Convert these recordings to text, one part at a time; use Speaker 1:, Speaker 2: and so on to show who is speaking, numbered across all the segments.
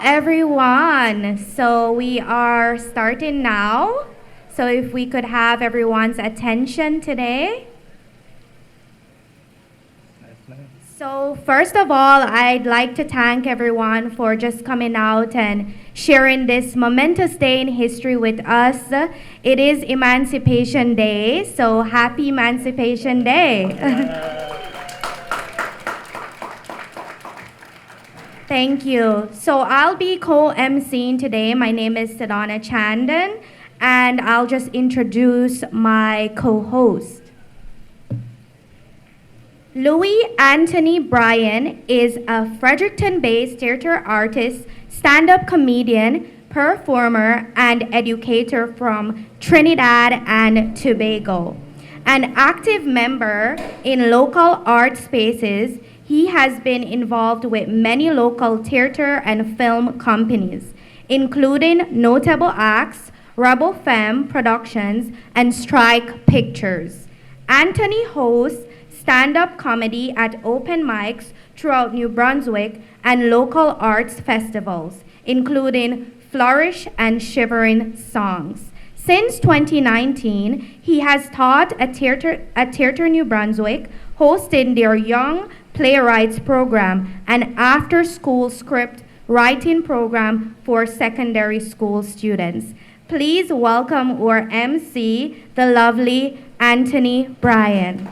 Speaker 1: everyone. So we are starting now. So if we could have everyone's attention today. So first of all, I'd like to thank everyone for just coming out and sharing this momentous day in history with us. It is Emancipation Day, so happy Emancipation Day. Thank you. So I'll be co-emceeing today. My name is Sedona Chandan, and I'll just introduce my co-host. Louis Anthony Bryan is a Fredericton-based theater artist, stand-up comedian, performer, and educator from Trinidad and Tobago. An active member in local art spaces, he has been involved with many local theater and film companies, including notable acts, Rebel Femme Productions, and Strike Pictures. Anthony hosts stand-up comedy at open mics throughout New Brunswick and local arts festivals, including Flourish and Shivering Songs. Since 2019, he has taught at Theatre New Brunswick, hosting their Young Playwrights program, an after-school script writing program for secondary school students. Please welcome our MC, the lovely Anthony Bryan.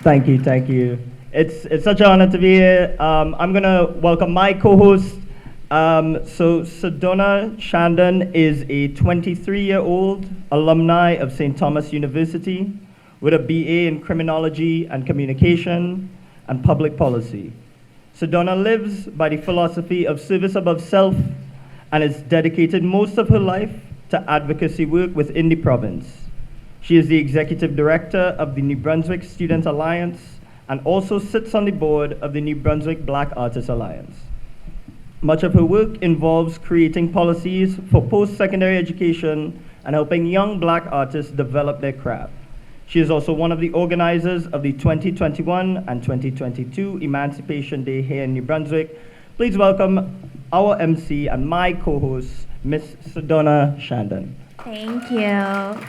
Speaker 2: Thank you. It's such an honor to be here. I'm gonna welcome my co-host. So Sedona Chandan is a 23-year-old alumni of St. Thomas University with a BA in Criminology and Communication and Public Policy. Sedona lives by the philosophy of service above self and has dedicated most of her life to advocacy work within the province. She is the Executive Director of the New Brunswick Student Alliance and also sits on the board of the New Brunswick Black Artists Alliance. Much of her work involves creating policies for post-secondary education and helping young Black artists develop their craft. She is also one of the organizers of the 2021 and 2022 Emancipation Day here in New Brunswick. Please welcome our MC and my co-host, Miss Sedona Chandan.
Speaker 1: Thank you.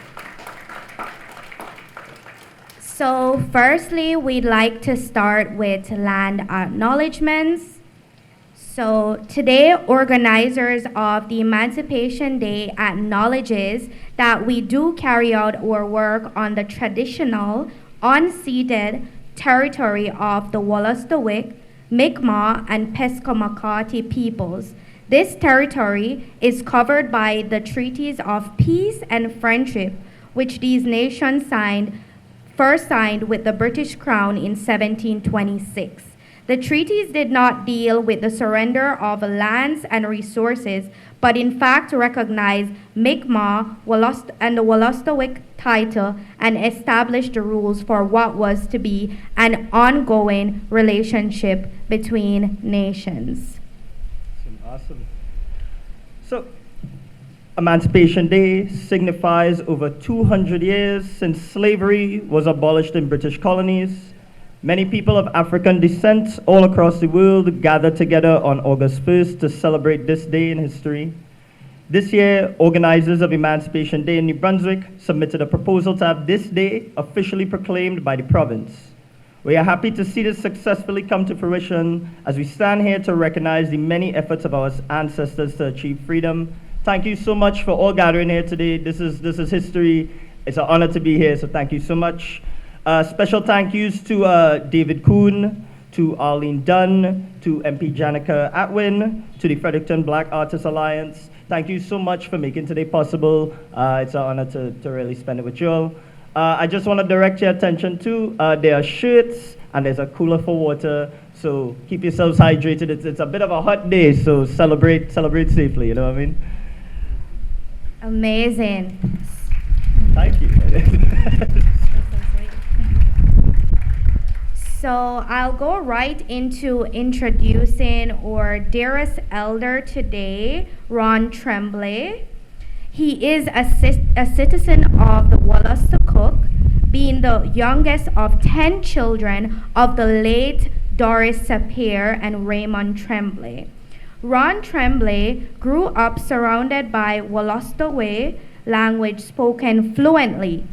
Speaker 1: So firstly, we'd like to start with land acknowledgements. So today, organizers of the Emancipation Day acknowledges that we do carry out our work on the traditional, unceded territory of the Wolastoqiyik, Mi'kmaq, and Pescomacati peoples. This territory is covered by the treaties of peace and friendship, which these nations first signed with the British Crown in 1726. The treaties did not deal with the surrender of lands and resources, but in fact recognized Mi'kmaq and the Wolastoqiyik title and established the rules for what was to be an ongoing relationship between nations.
Speaker 2: Awesome. So, Emancipation Day signifies over 200 years since slavery was abolished in British colonies. Many people of African descent all across the world gather together on August 1st to celebrate this day in history. This year, organizers of Emancipation Day in New Brunswick submitted a proposal to have this day officially proclaimed by the province. We are happy to see this successfully come to fruition as we stand here to recognize the many efforts of our ancestors to achieve freedom. Thank you so much for all gathering here today. This is history. It's an honor to be here, so thank you so much. Special thank yous to David Kuhn, to Arlene Dunn, to MP Janica Atwin, to the Fredericton Black Artists Alliance. Thank you so much for making today possible. It's an honor to really spend it with you all. I just want to direct your attention to there are shirts and there's a cooler for water. So keep yourselves hydrated. It's a bit of a hot day, so celebrate safely. You know what I mean?
Speaker 1: Amazing.
Speaker 2: Thank you.
Speaker 1: So I'll go right into introducing our dearest elder today, Ron Tremblay. He is a citizen of the Wolastoqiyik, being the youngest of 10 children of the late Doris Sapir, and Raymond Tremblay. Ron Tremblay grew up surrounded by Wolastoqey language spoken fluently.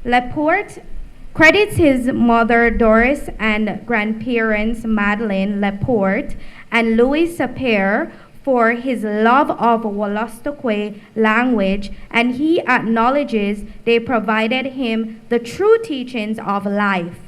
Speaker 1: Laporte credits his mother Doris and grandparents Madeline Laporte and Louis Sapir for his love of Wolastoqey language, and he acknowledges they provided him the true teachings of life.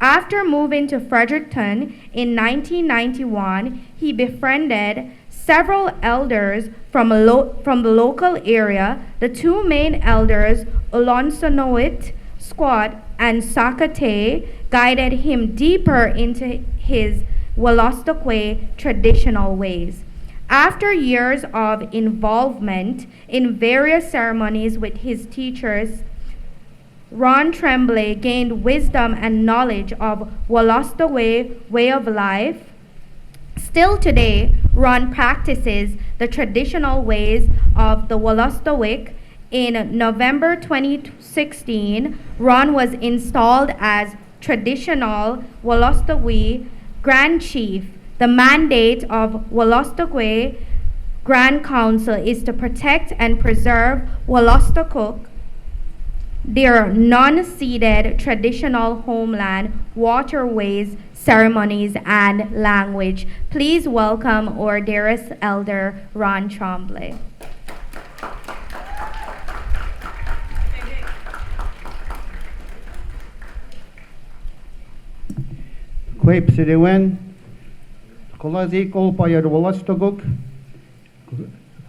Speaker 1: After moving to Fredericton in 1991, he befriended several elders from the local area. The two main elders, Olonsonoit Squat and Sakate, guided him deeper into his Wolastoqey traditional ways. After years of involvement in various ceremonies with his teachers, Ron Tremblay gained wisdom and knowledge of Wolastoqey way of life. Still today, Ron practices the traditional ways of the Wolastoqey. In November 2016, Ron was installed as traditional Wolastoqey Grand Chief. The mandate of Wolastoqey Grand Council is to protect and preserve Wolastoqey, their non-ceded traditional homeland, waterways, ceremonies, and language. Please welcome our dearest elder, Ron Tremblay.
Speaker 3: Quape Sidiwen, Kolazi Kolpayad Wolastoqey.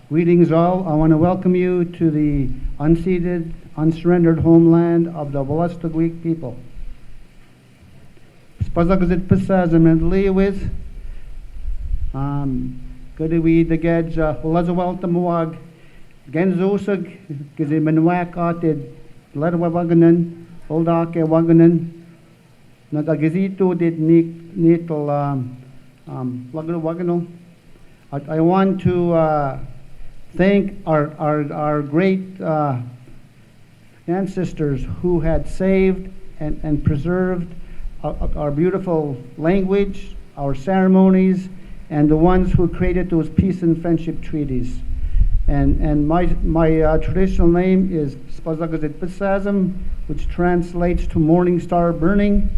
Speaker 3: Greetings all. I want to welcome you to the unceded, unsurrendered homeland of the Wolastoqey people. Spazakazit Pisazam and Leewith. Goodiwi the Gedge, Lazawaltamwag, Genzosag, Gizimanwak Arted, Ladwaganan, Oldake Waganan, Nagagazito did Nital Wagano. I want to thank our great ancestors who had saved and preserved our beautiful language, our ceremonies, and the ones who created those peace and friendship treaties. And my traditional name is Spazagazit Pisazam, which translates to morning star burning.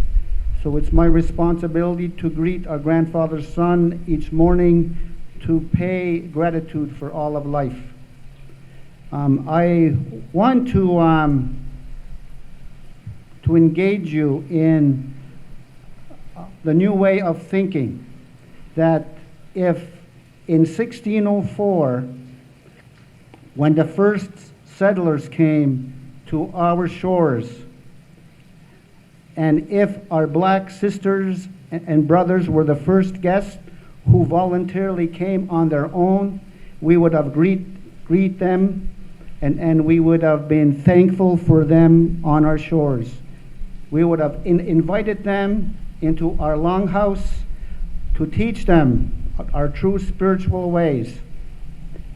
Speaker 3: So it's my responsibility to greet our grandfather's son each morning to pay gratitude for all of life. I want to engage you in the new way of thinking, that if in 1604, when the first settlers came to our shores, and if our black sisters and brothers were the first guests who voluntarily came on their own, we would have greet them, and we would have been thankful for them on our shores. We would have invited them into our longhouse to teach them our true spiritual ways.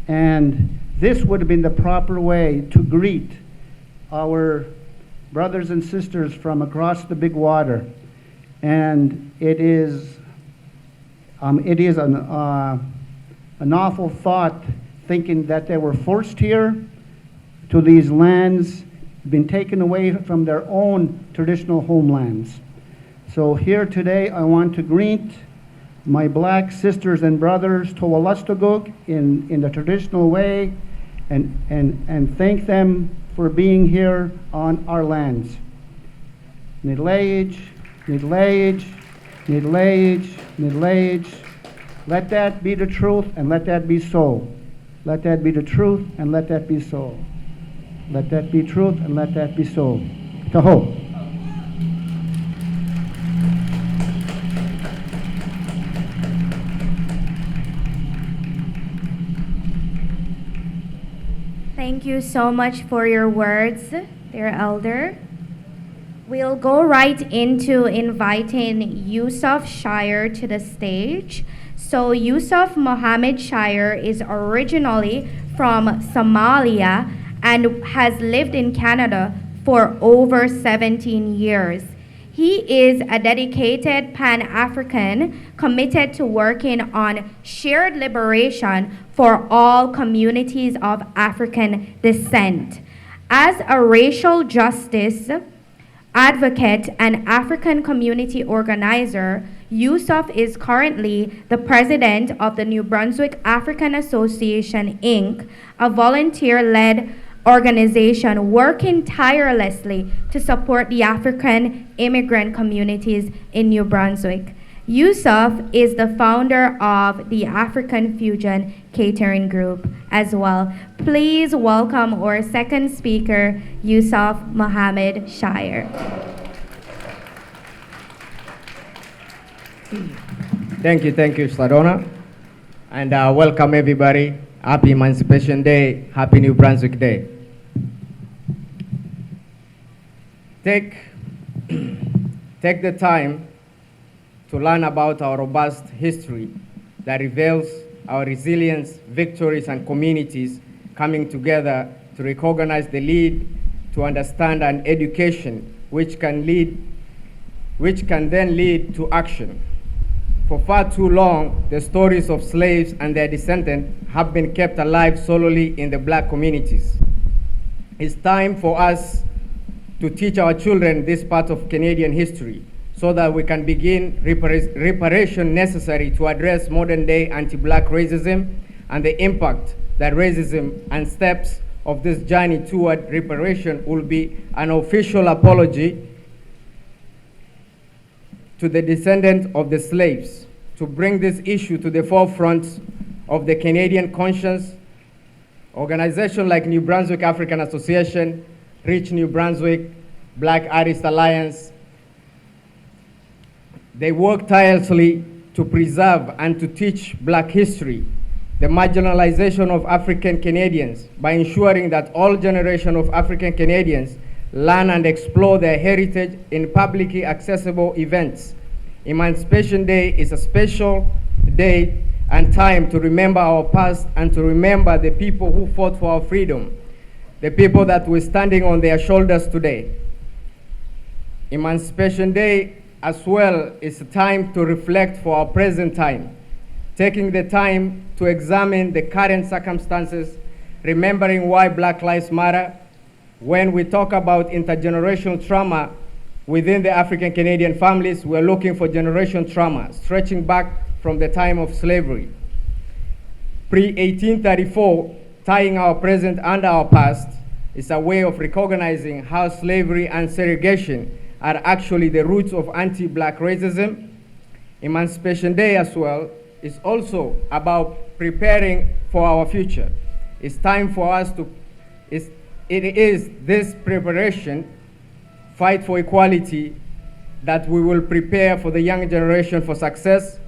Speaker 3: And this would have been the proper way to greet our brothers and sisters from across the big water. And it is an awful thought, thinking that they were forced here to these lands, been taken away from their own traditional homelands. So here today I want to greet my black sisters and brothers to Wolastoqey in the traditional way, and thank them for being here on our lands. Nidleage, Nidleage, Nidleage, Nidleage. Let that be the truth, and let that be so. Let that be the truth, and let that be so. Let that be truth, and let that be so. Taho.
Speaker 1: Thank you so much for your words, dear elder. We'll go right into inviting Yusuf Shire to the stage. So Yusuf Mohammed Shire is originally from Somalia and has lived in Canada for over 17 years. He is a dedicated Pan-African, committed to working on shared liberation for all communities of African descent. As a racial justice advocate and African community organizer, Yusuf is currently the president of the New Brunswick African Association, Inc., a volunteer-led organization working tirelessly to support the African immigrant communities in New Brunswick. Yusuf is the founder of the African Fusion Catering Group as well. Please welcome our second speaker, Yusuf Mohammed Shire.
Speaker 4: Thank you, Sladona. And welcome everybody. Happy Emancipation Day, Happy New Brunswick Day. Take the time to learn about our robust history that reveals our resilience, victories, and communities coming together to recognize the lead, to understand an education which can then lead to action. For far too long, the stories of slaves and their descendants have been kept alive solely in the black communities. It's time for us to teach our children this part of Canadian history so that we can begin reparation necessary to address modern day anti-black racism and the impact that racism and steps of this journey toward reparation will be an official apology to the descendants of the slaves. To bring this issue to the forefront of the Canadian conscience, organizations like New Brunswick African Association, Reach New Brunswick, Black Artist Alliance, they work tirelessly to preserve and to teach black history, the marginalization of African Canadians, by ensuring that all generations of African Canadians learn and explore their heritage in publicly accessible events. Emancipation Day is a special day and time to remember our past and to remember the people who fought for our freedom, the people that we're standing on their shoulders today. Emancipation Day as well is a time to reflect for our present time, taking the time to examine the current circumstances, remembering why Black Lives Matter. When we talk about intergenerational trauma within the African Canadian families, we're looking for generational trauma, stretching back from the time of slavery. Pre-1834, tying our present and our past, is a way of recognizing how slavery and segregation are actually the roots of anti-black racism. Emancipation Day as well is also about preparing for our future. It's time for us to, it is this preparation, fight for equality, that we will prepare for the young generation for success.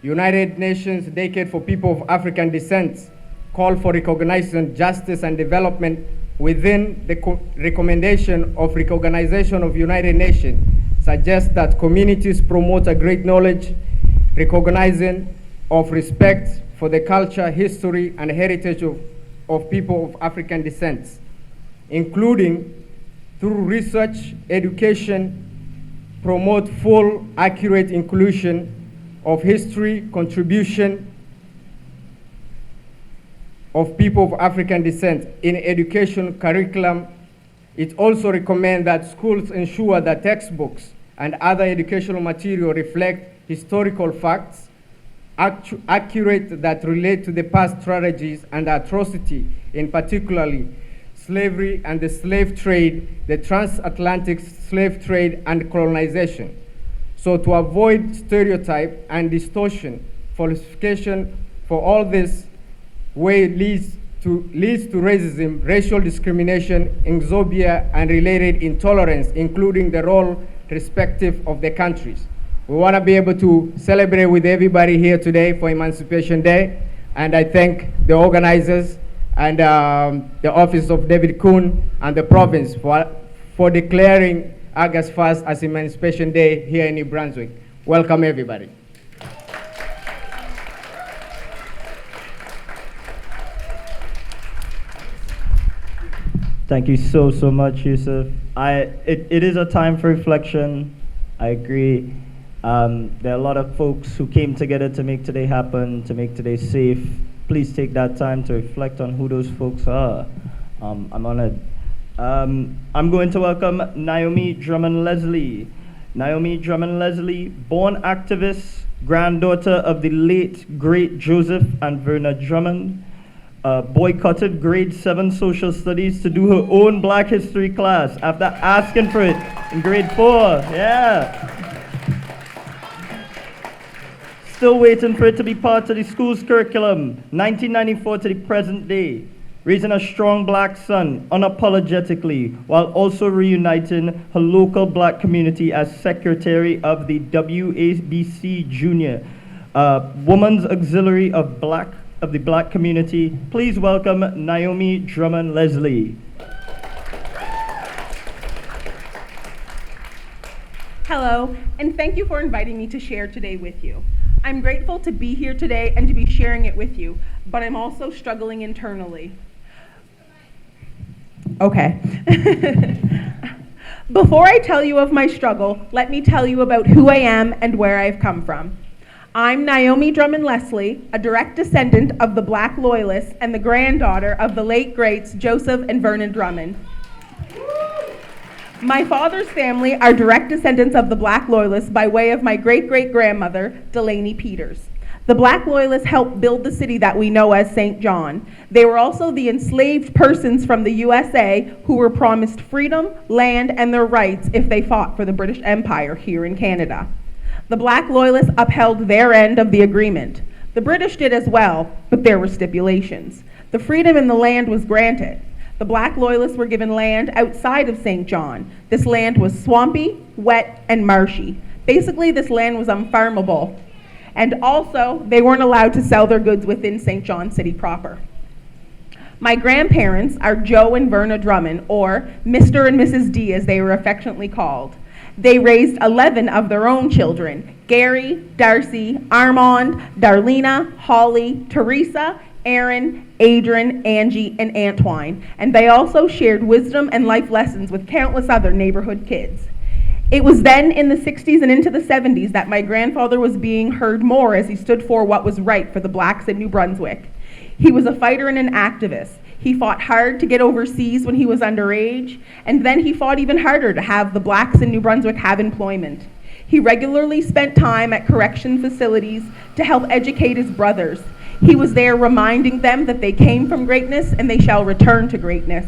Speaker 4: United Nations Decade for People of African Descent call for recognition, justice, and development within the recommendation of recognition of United Nations suggests that communities promote a great knowledge, recognizing of respect for the culture, history, and heritage of people of African descent, including through research, education, promote full, accurate inclusion of history, contribution of people of African descent in education curriculum. It also recommends that schools ensure that textbooks and other educational material reflect historical facts, accurate that relate to the past tragedies and atrocity, in particularly slavery and the slave trade, the transatlantic slave trade and colonization. So to avoid stereotype and distortion, falsification for all this way leads to racism, racial discrimination, xenophobia, and related intolerance, including the role respective of the countries. We want to be able to celebrate with everybody here today for Emancipation Day, and I thank the organizers and the office of David Kuhn and the province for declaring August 1st as Emancipation Day here in New Brunswick. Welcome everybody.
Speaker 2: Thank you so much, Yusuf. It is a time for reflection. I agree. There are a lot of folks who came together to make today happen, to make today safe. Please take that time to reflect on who those folks are. I'm honored. I'm going to welcome Naomi Drummond Leslie. Naomi Drummond Leslie, born activist, granddaughter of the late, great Joseph and Verna Drummond, boycotted grade 7 social studies to do her own Black history class after asking for it in grade 4. Yeah. Still waiting for it to be part of the school's curriculum, 1994 to the present day, raising a strong Black son unapologetically while also reuniting her local Black community as secretary of the WABC Junior, Women's Auxiliary of the Black community. Please welcome Naomi Drummond Leslie.
Speaker 5: Hello, and thank you for inviting me to share today with you. I'm grateful to be here today and to be sharing it with you, but I'm also struggling internally. Okay. Before I tell you of my struggle, let me tell you about who I am and where I've come from. I'm Naomi Drummond Leslie, a direct descendant of the Black Loyalists and the granddaughter of the late greats Joseph and Vernon Drummond. My father's family are direct descendants of the Black Loyalists by way of my great-great-grandmother, Delaney Peters. The Black Loyalists helped build the city that we know as St. John. They were also the enslaved persons from the USA who were promised freedom, land, and their rights if they fought for the British Empire here in Canada. The Black Loyalists upheld their end of the agreement. The British did as well, but there were stipulations. The freedom in the land was granted. The Black Loyalists were given land outside of St. John. This land was swampy, wet, and marshy. Basically, this land was unfarmable. And also, they weren't allowed to sell their goods within St. John City proper. My grandparents are Joe and Verna Drummond, or Mr. and Mrs. D as they were affectionately called. They raised 11 of their own children: Gary, Darcy, Armand, Darlena, Holly, Teresa, Aaron, Adrian, Angie, and Antwine. And they also shared wisdom and life lessons with countless other neighborhood kids. It was then in the 60s and into the 70s that my grandfather was being heard more as he stood for what was right for the Blacks in New Brunswick. He was a fighter and an activist. He fought hard to get overseas when he was underage, and then he fought even harder to have the Blacks in New Brunswick have employment. He regularly spent time at correction facilities to help educate his brothers. He was there reminding them that they came from greatness and they shall return to greatness.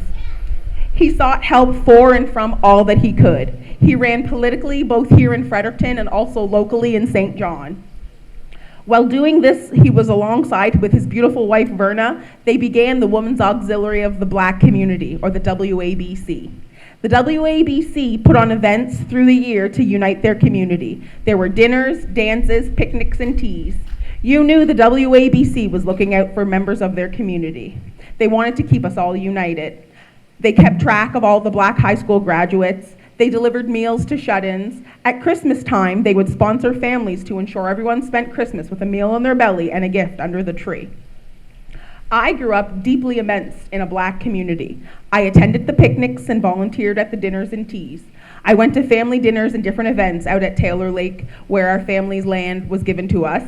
Speaker 5: He sought help for and from all that he could. He ran politically both here in Fredericton and also locally in St. John. While doing this, he was alongside with his beautiful wife Verna. They began the Women's Auxiliary of the Black Community, or the WABC. The WABC put on events through the year to unite their community. There were dinners, dances, picnics, and teas. You knew the WABC was looking out for members of their community. They wanted to keep us all united. They kept track of all the Black high school graduates. They delivered meals to shut-ins. At Christmas time, they would sponsor families to ensure everyone spent Christmas with a meal in their belly and a gift under the tree. I grew up deeply immersed in a Black community. I attended the picnics and volunteered at the dinners and teas. I went to family dinners and different events out at Taylor Lake, where our family's land was given to us.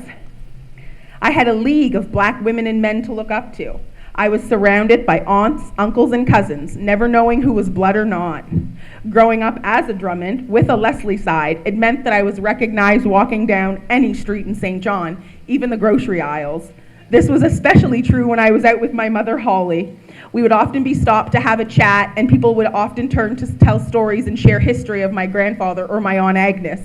Speaker 5: I had a league of Black women and men to look up to. I was surrounded by aunts, uncles, and cousins, never knowing who was blood or not. Growing up as a Drummond, with a Leslie side, it meant that I was recognized walking down any street in St. John, even the grocery aisles. This was especially true when I was out with my mother, Holly. We would often be stopped to have a chat, and people would often turn to tell stories and share history of my grandfather or my Aunt Agnes.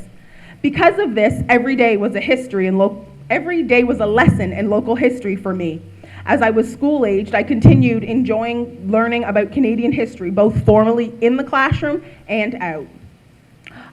Speaker 5: Because of this, every day was a lesson in local history for me. As I was school-aged, I continued enjoying learning about Canadian history, both formally in the classroom and out.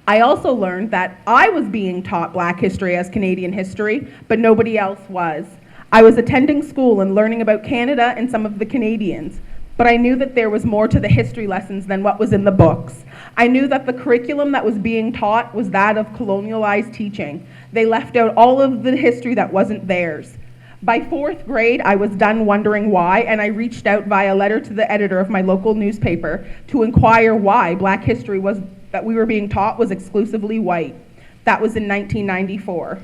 Speaker 5: I also learned that I was being taught Black history as Canadian history, but nobody else was. I was attending school and learning about Canada and some of the Canadians, but I knew that there was more to the history lessons than what was in the books. I knew that the curriculum that was being taught was that of colonialized teaching. They left out all of the history that wasn't theirs. By 4th grade, I was done wondering why, and I reached out via letter to the editor of my local newspaper to inquire why Black history that we were being taught was exclusively white. That was in 1994.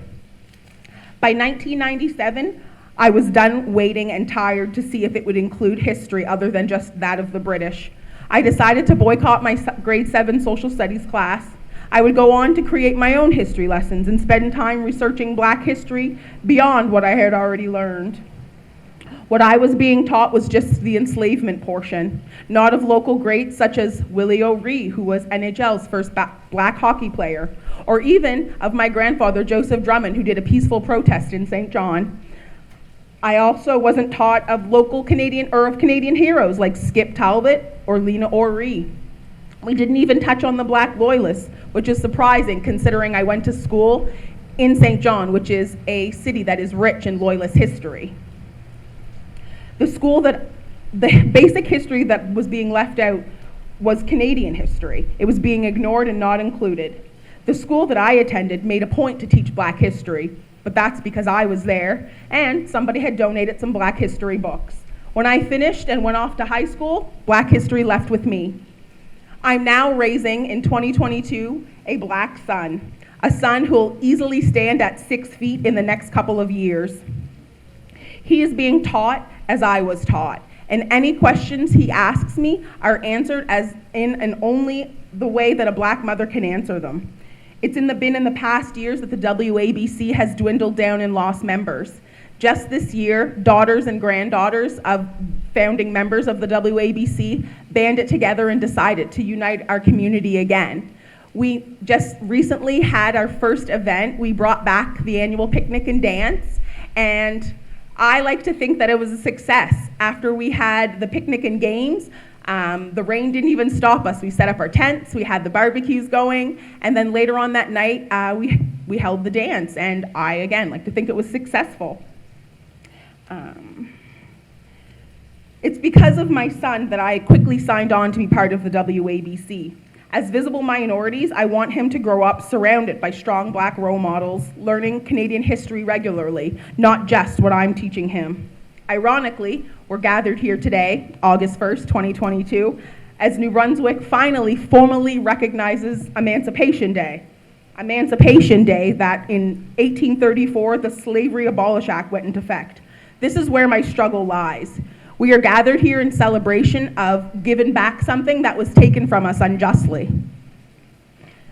Speaker 5: By 1997, I was done waiting and tired to see if it would include history other than just that of the British. I decided to boycott my grade 7 social studies class. I would go on to create my own history lessons and spend time researching Black history beyond what I had already learned. What I was being taught was just the enslavement portion, not of local greats such as Willie O'Ree, who was NHL's first Black hockey player, or even of my grandfather, Joseph Drummond, who did a peaceful protest in St. John. I also wasn't taught of local Canadian or of Canadian heroes like Skip Talbot or Lena O'Ree. We didn't even touch on the Black Loyalists, which is surprising considering I went to school in St. John, which is a city that is rich in Loyalist history. The basic history that was being left out was Canadian history. It was being ignored and not included. The school that I attended made a point to teach Black history, but that's because I was there and somebody had donated some Black history books. When I finished and went off to high school, Black history left with me. I'm now raising, in 2022, a Black son, a son who will easily stand at 6 feet in the next couple of years. He is being taught as I was taught, and any questions he asks me are answered as in and only the way that a Black mother can answer them. It's been in the past years that the WABC has dwindled down and lost members. Just this year, daughters and granddaughters of founding members of the WABC banded together and decided to unite our community again. We just recently had our first event. We brought back the annual picnic and dance, and I like to think that it was a success. After we had the picnic and games, the rain didn't even stop us. We set up our tents, we had the barbecues going, and then later on that night, we held the dance, and I, again, like to think it was successful. It's because of my son that I quickly signed on to be part of the WABC. As visible minorities, I want him to grow up surrounded by strong Black role models, learning Canadian history regularly, not just what I'm teaching him. Ironically, we're gathered here today, August 1st, 2022, as New Brunswick finally formally recognizes Emancipation Day. Emancipation Day that in 1834, the Slavery Abolish Act went into effect. This is where my struggle lies. We are gathered here in celebration of giving back something that was taken from us unjustly.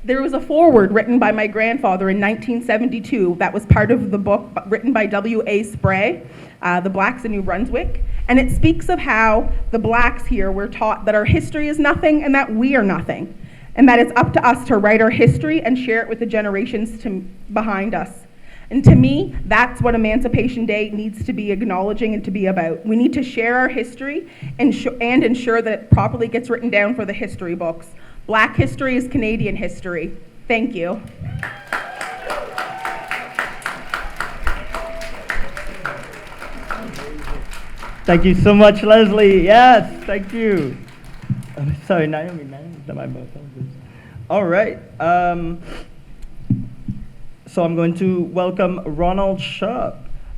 Speaker 5: There was a foreword written by my grandfather in 1972 that was part of the book written by W.A. Spray, The Blacks in New Brunswick, and it speaks of how the Blacks here were taught that our history is nothing and that we are nothing, and that it's up to us to write our history and share it with the generations behind us. And to me, that's what Emancipation Day needs to be acknowledging and to be about. We need to share our history and ensure that it properly gets written down for the history books. Black history is Canadian history. Thank you.
Speaker 2: Thank you so much, Leslie. Yes, thank you. Sorry, Naomi, my mouth. All right. So I'm going to welcome Ronald Sharp.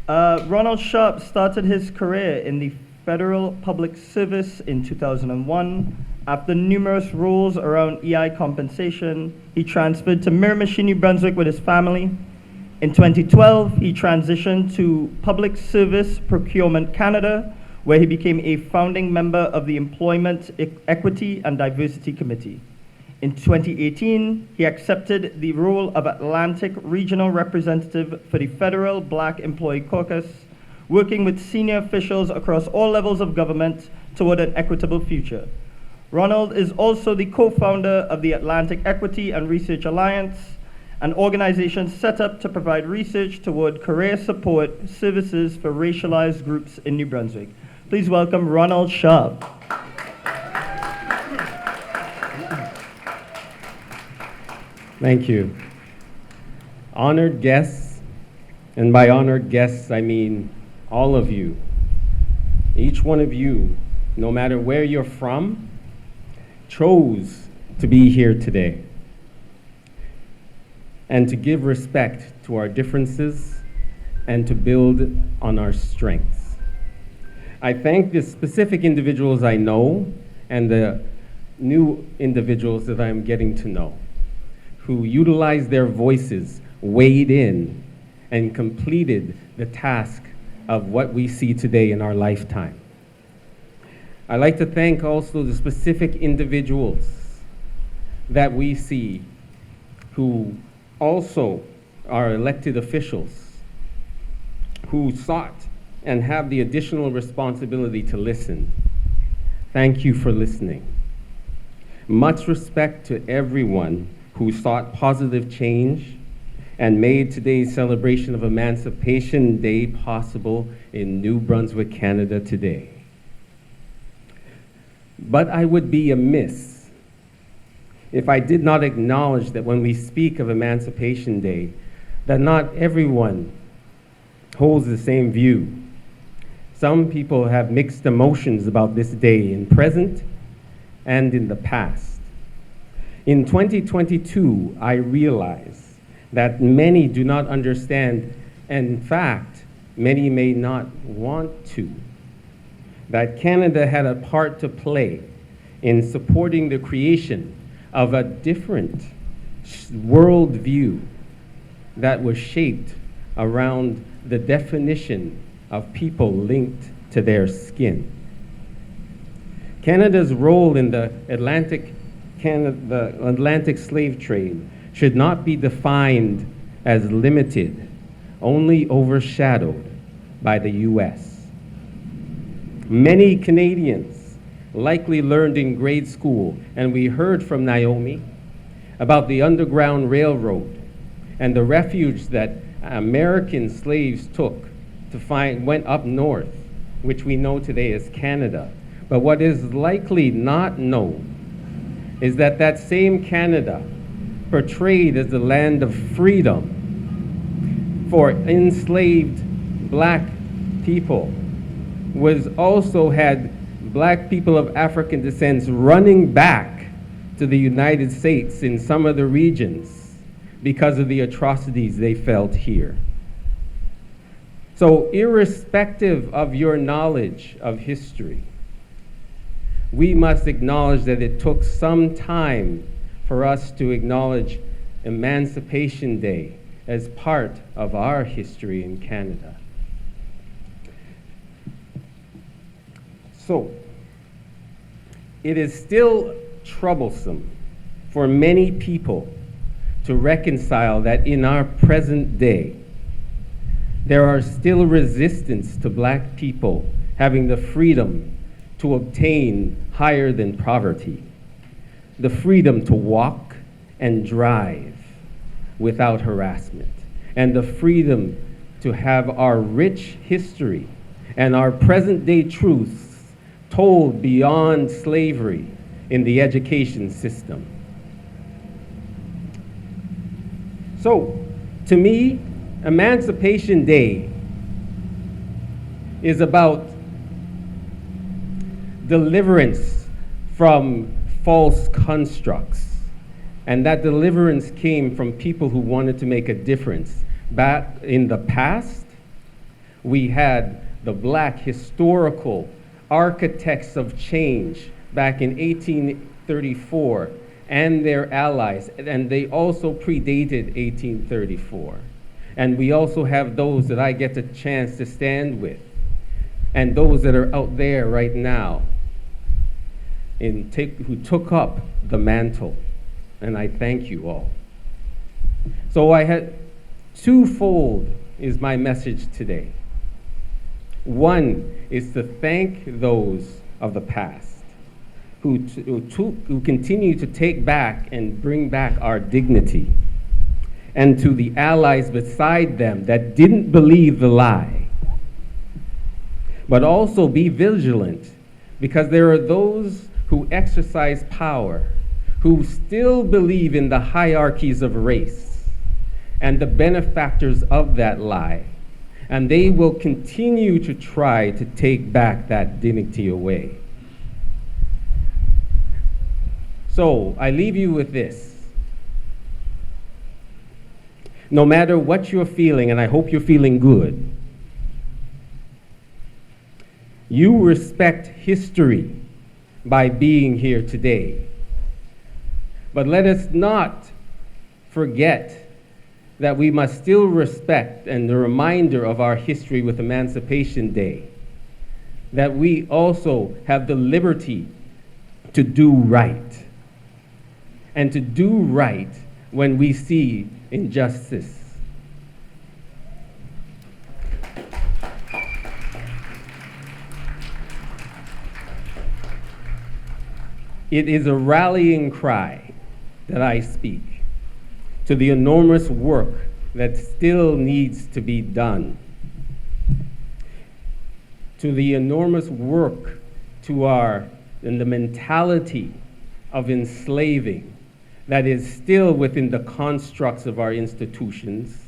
Speaker 2: Ronald Sharp started his career in the Federal Public Service in 2001. After numerous roles around EI compensation, he transferred to Miramichi, New Brunswick with his family. In 2012, he transitioned to Public Service Procurement Canada, where he became a founding member of the Employment Equity and Diversity Committee. In 2018, he accepted the role of Atlantic Regional Representative for the Federal Black Employee Caucus, working with senior officials across all levels of government toward an equitable future. Ronald is also the co-founder of the Atlantic Equity and Research Alliance, an organization set up to provide research toward career support services for racialized groups in New Brunswick. Please welcome Ronald Sharp.
Speaker 6: Thank you. Honored guests, and by honored guests, I mean all of you. Each one of you, no matter where you're from, chose to be here today and to give respect to our differences and to build on our strengths. I thank the specific individuals I know and the new individuals that I'm getting to know who utilized their voices, weighed in, and completed the task of what we see today in our lifetime. I'd like to thank also the specific individuals that we see who also are elected officials, who sought and have the additional responsibility to listen. Thank you for listening. Much respect to everyone who sought positive change and made today's celebration of Emancipation Day possible in New Brunswick, Canada today. But I would be amiss if I did not acknowledge that when we speak of Emancipation Day, that not everyone holds the same view. Some people have mixed emotions about this day in present and in the past. In 2022, I realize that many do not understand, and in fact, many may not want to, that Canada had a part to play in supporting the creation of a different worldview that was shaped around the definition of people linked to their skin. Canada's role in the Atlantic slave trade should not be defined as limited, only overshadowed by the U.S. Many Canadians likely learned in grade school, and we heard from Naomi about the Underground Railroad and the refuge that American slaves took went up north, which we know today as Canada. But what is likely not known is that that same Canada, portrayed as the land of freedom for enslaved black people, was also had black people of African descent running back to the United States in some of the regions because of the atrocities they felt here. So irrespective of your knowledge of history, we must acknowledge that it took some time for us to acknowledge Emancipation Day as part of our history in Canada. So, it is still troublesome for many people to reconcile that in our present day, there are still resistance to black people having the freedom to obtain higher than poverty, the freedom to walk and drive without harassment, and the freedom to have our rich history and our present day truths told beyond slavery in the education system. So, to me, Emancipation Day is about deliverance from false constructs. And that deliverance came from people who wanted to make a difference. Back in the past, we had the black historical architects of change back in 1834 and their allies, and they also predated 1834. And we also have those that I get the chance to stand with, and those that are out there right now who took up the mantle, and I thank you all. So I had twofold is my message today. One is to thank those of the past who continue to take back and bring back our dignity, and to the allies beside them that didn't believe the lie. But also be vigilant, because there are those who exercise power, who still believe in the hierarchies of race and the benefactors of that lie. And they will continue to try to take back that dignity away. So I leave you with this. No matter what you're feeling, and I hope you're feeling good, you respect history by being here today. But let us not forget that we must still respect and the reminder of our history with Emancipation Day, that we also have the liberty to do right, and to do right when we see injustice. It is a rallying cry that I speak to the enormous work that still needs to be done, to the enormous work in the mentality of enslaving that is still within the constructs of our institutions.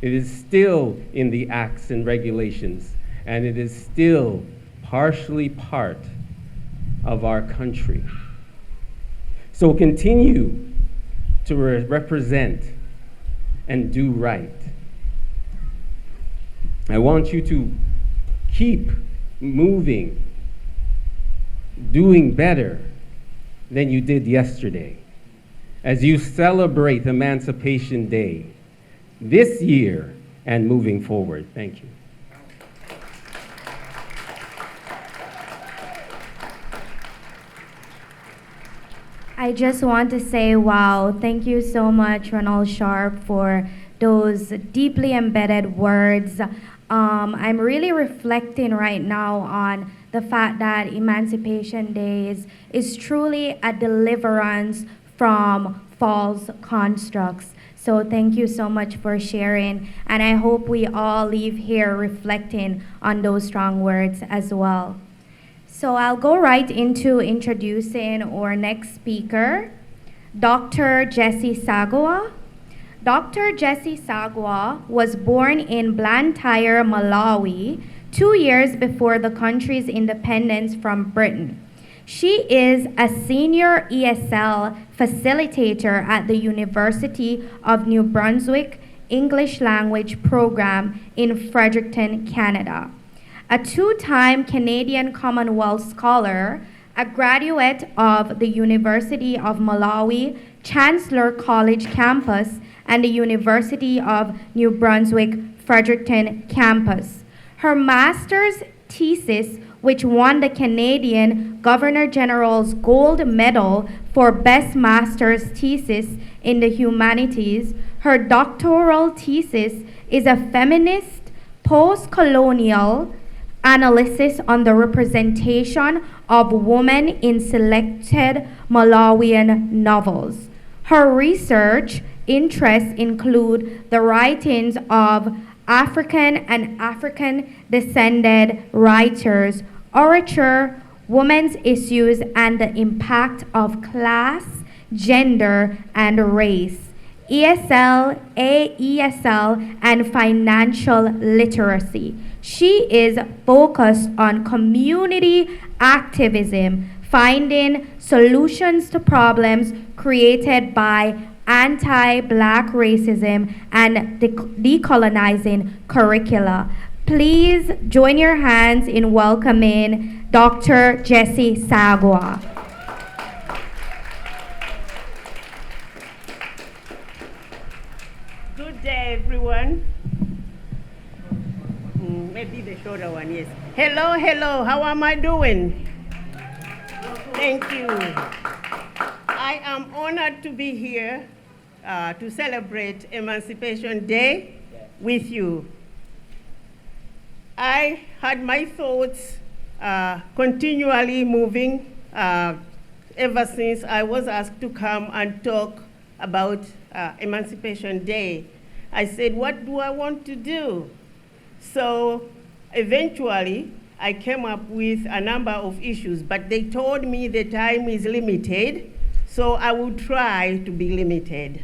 Speaker 6: It is still in the acts and regulations, and it is still partially part of our country. So continue to represent and do right. I want you to keep moving, doing better than you did yesterday as you celebrate Emancipation Day this year and moving forward. Thank you.
Speaker 1: I just want to say, wow, thank you so much, Ronald Sharp, for those deeply embedded words. I'm really reflecting right now on the fact that Emancipation Day is truly a deliverance from false constructs. So thank you so much for sharing, and I hope we all leave here reflecting on those strong words as well. So I'll go right into introducing our next speaker, Dr. Jessie Sagwa. Dr. Jessie Sagwa was born in Blantyre, Malawi, 2 years before the country's independence from Britain. She is a senior ESL facilitator at the University of New Brunswick English Language Program in Fredericton, Canada. A two-time Canadian Commonwealth Scholar, a graduate of the University of Malawi Chancellor College campus and the University of New Brunswick Fredericton campus. Her master's thesis, which won the Canadian Governor-General's Gold Medal for Best Master's Thesis in the Humanities, her doctoral thesis is a feminist, post-colonial analysis on the representation of women in selected Malawian novels. Her research interests include the writings of African and African-descended writers, literature, women's issues, and the impact of class, gender, and race, ESL, AESL, and financial literacy. She is focused on community activism, finding solutions to problems created by anti-Black racism and decolonizing curricula. Please join your hands in welcoming Dr. Jessie Sagwa.
Speaker 7: Good day, everyone. Maybe the shorter one, yes. Hello, hello, how am I doing? Thank you. I am honored to be here to celebrate Emancipation Day with you. I had my thoughts continually moving ever since I was asked to come and talk about Emancipation Day. I said, what do I want to do? So eventually, I came up with a number of issues, but they told me the time is limited, so I will try to be limited.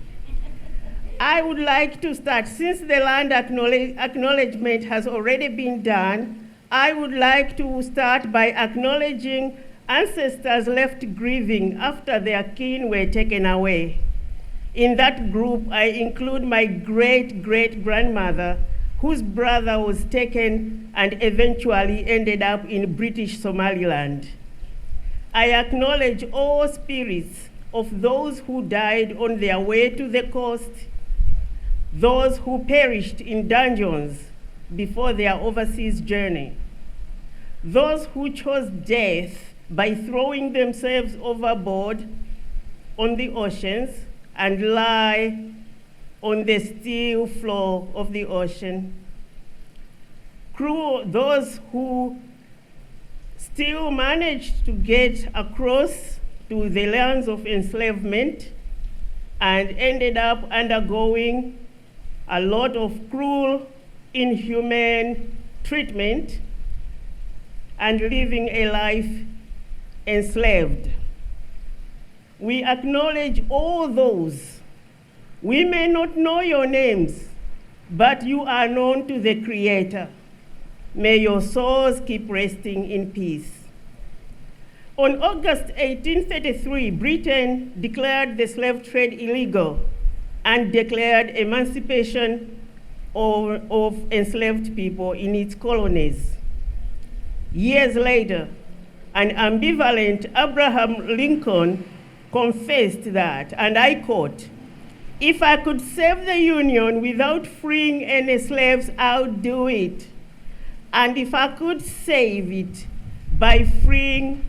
Speaker 7: I would like to start, since the land acknowledgement has already been done, I would like to start by acknowledging ancestors left grieving after their kin were taken away. In that group, I include my great-great-grandmother, whose brother was taken and eventually ended up in British Somaliland. I acknowledge all spirits of those who died on their way to the coast, those who perished in dungeons before their overseas journey, those who chose death by throwing themselves overboard on the oceans and lie on the still floor of the ocean, those who still managed to get across to the lands of enslavement and ended up undergoing a lot of cruel, inhumane treatment and living a life enslaved. We acknowledge all those. We may not know your names, but you are known to the Creator. May your souls keep resting in peace. On August 1833, Britain declared the slave trade illegal and declared emancipation of enslaved people in its colonies. Years later, an ambivalent Abraham Lincoln confessed that, and I quote, "If I could save the Union without freeing any slaves, I would do it. And if I could save it by freeing,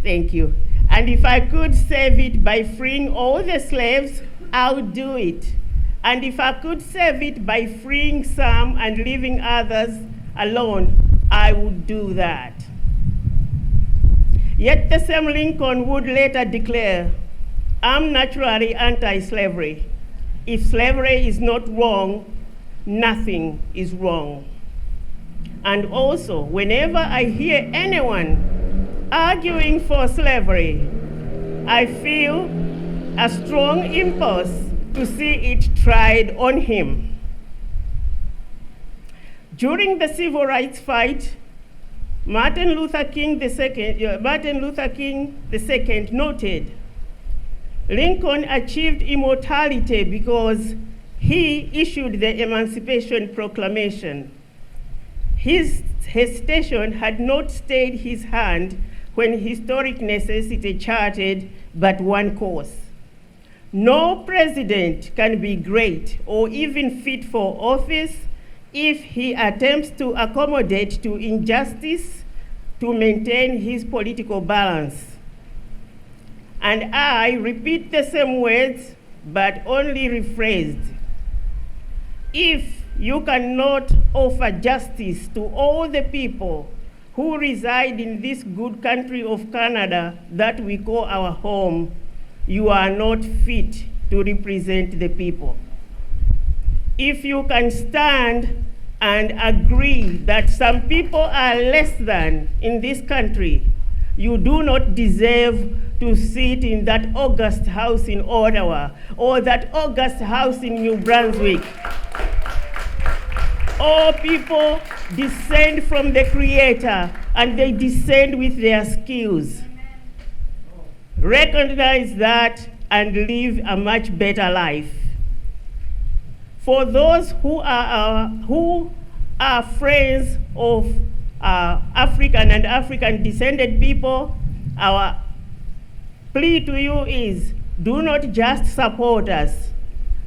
Speaker 7: thank you. And if I could save it by freeing all the slaves, I would do it. And if I could save it by freeing some and leaving others alone, I would do that." Yet the same Lincoln would later declare, "I'm naturally anti-slavery. If slavery is not wrong, nothing is wrong." And also, whenever I hear anyone arguing for slavery, I feel a strong impulse to see it tried on him. During the civil rights fight, Martin Luther King II noted, "Lincoln achieved immortality because he issued the Emancipation Proclamation. His hesitation had not stayed his hand when historic necessity charted but one course. No president can be great or even fit for office if he attempts to accommodate to injustice to maintain his political balance." And I repeat the same words, but only rephrased. If you cannot offer justice to all the people who reside in this good country of Canada that we call our home, you are not fit to represent the people. If you can stand and agree that some people are less than in this country, you do not deserve to sit in that august house in Ottawa or that august house in New Brunswick. All people descend from the Creator and they descend with their skills. Recognize that and live a much better life. For those who are friends of African and African descended people, our plea to you is, do not just support us,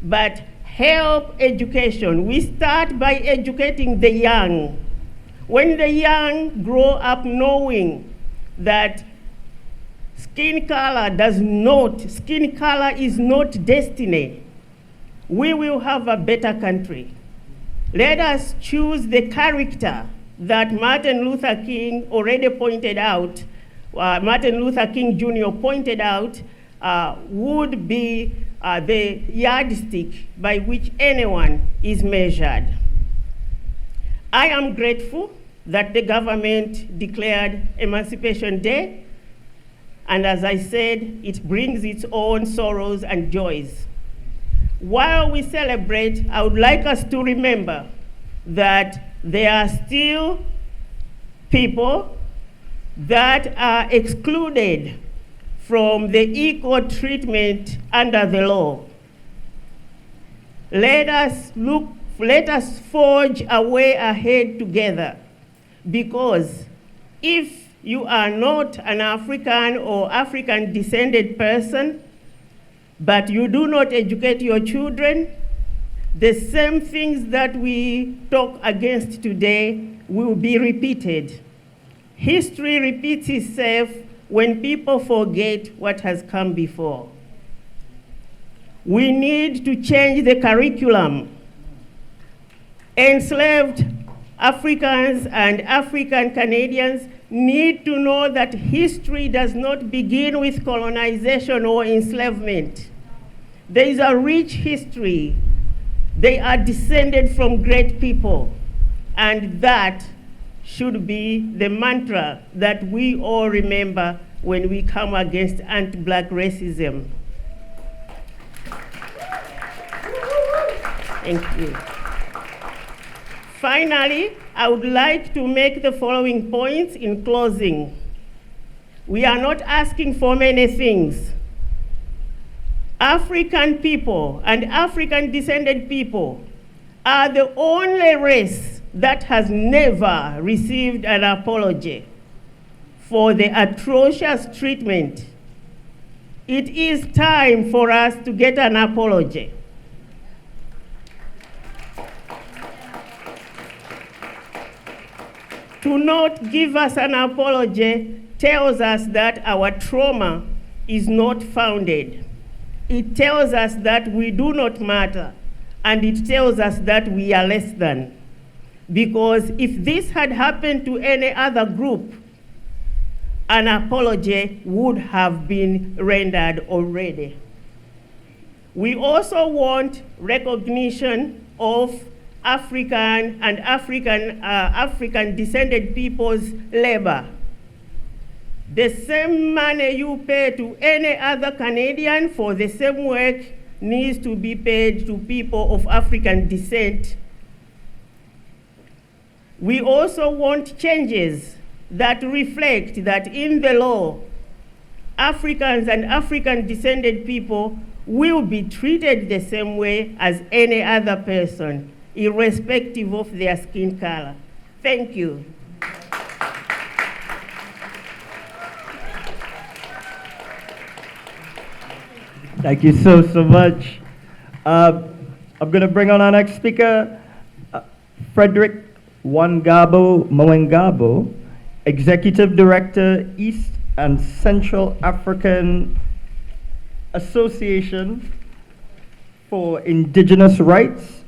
Speaker 7: but help education. We start by educating the young. When the young grow up knowing that skin color is not destiny, we will have a better country. Let us choose the character that Martin Luther King already pointed out, Martin Luther King Jr. pointed out, would be the yardstick by which anyone is measured. I am grateful that the government declared Emancipation Day, and as I said, it brings its own sorrows and joys. While we celebrate, I would like us to remember that there are still people that are excluded from the equal treatment under the law. Let us forge a way ahead together, because if you are not an African or African descended person, but you do not educate your children, the same things that we talk against today will be repeated. History repeats itself when people forget what has come before. We need to change the curriculum. Enslaved Africans and African Canadians need to know that history does not begin with colonization or enslavement. There is a rich history. They are descended from great people, and that should be the mantra that we all remember when we come against anti-Black racism. Thank you. Finally, I would like to make the following points in closing. We are not asking for many things. African people and African descended people are the only race that has never received an apology for the atrocious treatment. It is time for us to get an apology. To not give us an apology tells us that our trauma is not founded. It tells us that we do not matter, and it tells us that we are less than. Because if this had happened to any other group, an apology would have been rendered already. We also want recognition of African and African descended people's labor. The same money you pay to any other Canadian for the same work needs to be paid to people of African descent. We also want changes that reflect that in the law, Africans and African descended people will be treated the same way as any other person, irrespective of their skin color. Thank you.
Speaker 2: Thank you so much. I'm going to bring on our next speaker, Frederick Wangabo Mwengabo, Executive Director, East and Central African Association for Indigenous Rights.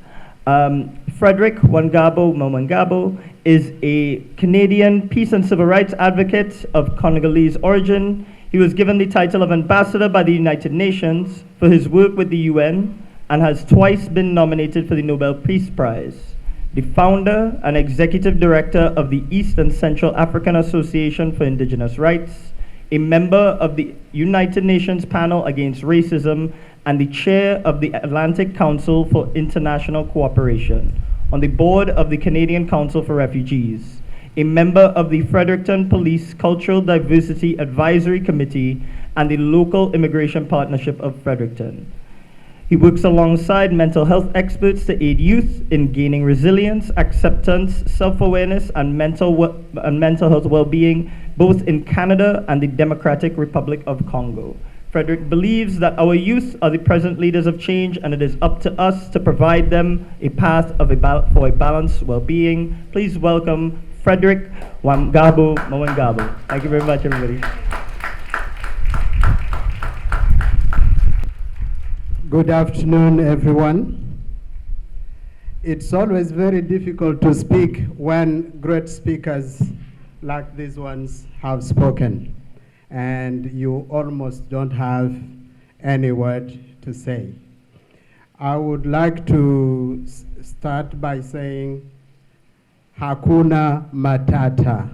Speaker 2: Frederick Wangabo Mwengabo is a Canadian peace and civil rights advocate of Congolese origin. He was given the title of Ambassador by the United Nations for his work with the UN and has twice been nominated for the Nobel Peace Prize. The founder and executive director of the East and Central African Association for Indigenous Rights, a member of the United Nations Panel Against Racism, and the chair of the Atlantic Council for International Cooperation, on the board of the Canadian Council for Refugees, a member of the Fredericton Police Cultural Diversity Advisory Committee and the Local Immigration Partnership of Fredericton. He works alongside mental health experts to aid youth in gaining resilience, acceptance, self-awareness, and mental health well-being, both in Canada and the Democratic Republic of Congo. Frederick believes that our youth are the present leaders of change, and it is up to us to provide them a path for a balanced well-being. Please welcome Frederick Wangabo Mwengabo. Thank you very much, everybody.
Speaker 3: Good afternoon, everyone. It's always very difficult to speak when great speakers like these ones have spoken, and you almost don't have any word to say. I would like to start by saying, Hakuna Matata.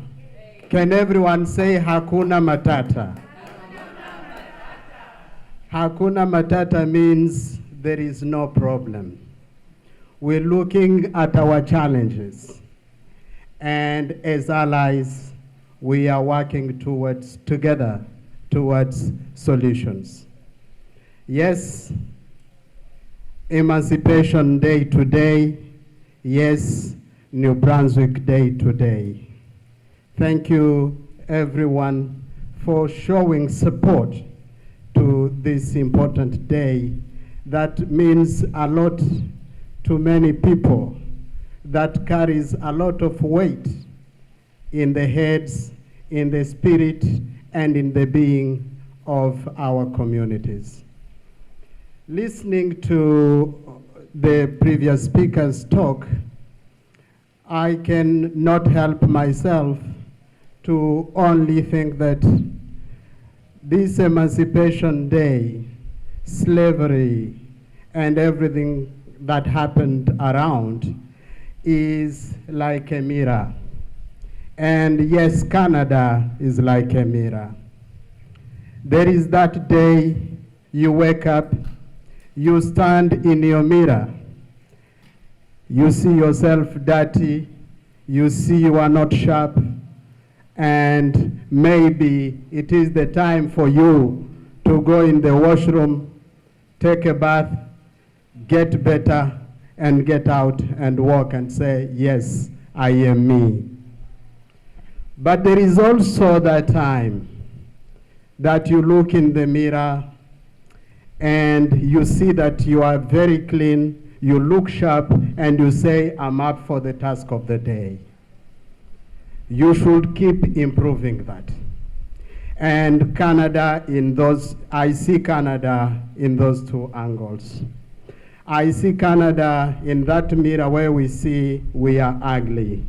Speaker 3: Can everyone say Hakuna Matata? Hakuna Matata means there is no problem. We're looking at our challenges, and as allies, we are working together towards solutions. Yes, Emancipation Day today. Yes, New Brunswick Day today. Thank you, everyone for showing support to this important day that means a lot to many people, that carries a lot of weight in the heads, in the spirit, and in the being of our communities. Listening to the previous speaker's talk, I can not help myself to only think that this Emancipation Day, slavery, and everything that happened around is like a mirror. And yes, Canada is like a mirror. There is that day you wake up, you stand in your mirror, you see yourself dirty, you see you are not sharp, and maybe it is the time for you to go in the washroom, take a bath, get better, and get out and walk and say, yes, I am me. But there is also that time that you look in the mirror and you see that you are very clean, you look sharp, and you say, I'm up for the task of the day. You should keep improving that. And Canada in those, I see Canada in those two angles. I see Canada in that mirror where we see we are ugly.